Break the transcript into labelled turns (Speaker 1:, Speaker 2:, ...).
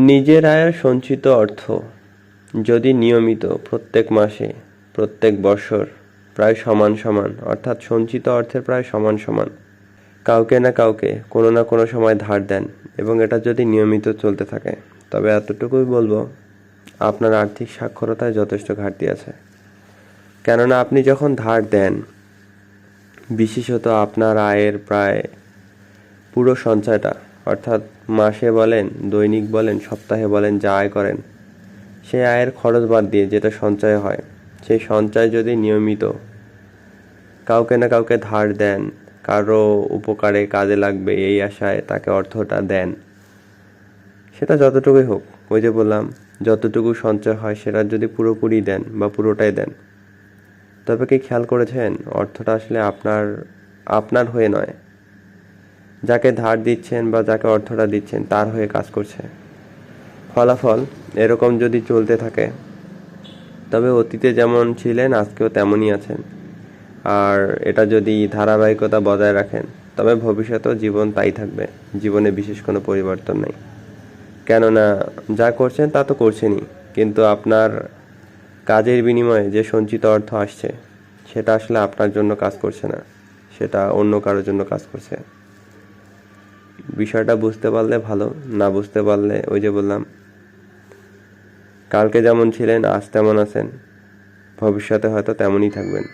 Speaker 1: নিজের আয়ের সঞ্চিত অর্থ যদি নিয়মিত প্রত্যেক মাসে প্রত্যেক বছর প্রায় সমান সমান অর্থাৎ সঞ্চিত অর্থের প্রায় সমান সমান কাউকে না কাউকে কোনো না কোনো সময় ধার দেন এবং এটা যদি নিয়মিত চলতে থাকে, তবে এতটুকুই বলবো আপনার আর্থিক সাক্ষরতায় যথেষ্ট ঘাটতি আছে। কেননা আপনি যখন ধার দেন, বিশেষত আপনার আয়ের প্রায় পুরো সঞ্চয়টা, অর্থাৎ মাসে বলেন, দৈনিক বলেন, সপ্তাহে বলেন, যা আয় করেন সেই আয়ের খরচ বাদ দিয়ে যেটা সঞ্চয় হয়, সেই সঞ্চয় যদি নিয়মিত কাউকে না কাউকে ধার দেন, কারো উপকারে কাজে লাগবে এই আশায় তাকে অর্থটা দেন, সেটা যতটুকুই হোক, ওই যে বললাম যতটুকু সঞ্চয় হয় সেটা যদি পুরোপুরি দেন বা পুরোটাই দেন, তবে কি খেয়াল করেছেন অর্থটা আসলে আপনার হয়ে নয়, যাকে ধার দিচ্ছেন বা যাকে অর্থটা দিচ্ছেন তার হয়ে কাজ করছে। ফলাফল এরকম যদি চলতে থাকে, তবে অতীতে যেমন ছিলেন আজকেও তেমনই আছেন, আর এটা যদি ধারাবাহিকতা বজায় রাখেন, তবে ভবিষ্যতেও জীবন তাই থাকবে, জীবনে বিশেষ কোনো পরিবর্তন নেই। কেননা যা করছেন তা তো করছেনই, কিন্তু আপনার কাজের বিনিময়ে যে সঞ্চিত অর্থ আসছে সেটা আসলে আপনার জন্য কাজ করছে না, সেটা অন্য কারোর জন্য কাজ করছে। বিষয়টা বুঝতে পারলে ভালো, না বুঝতে পারলে ওই যে বললাম, কালকে যেমন ছিলেন আজ তেমন আছেন, ভবিষ্যতে হয়তো তেমনই থাকবেন।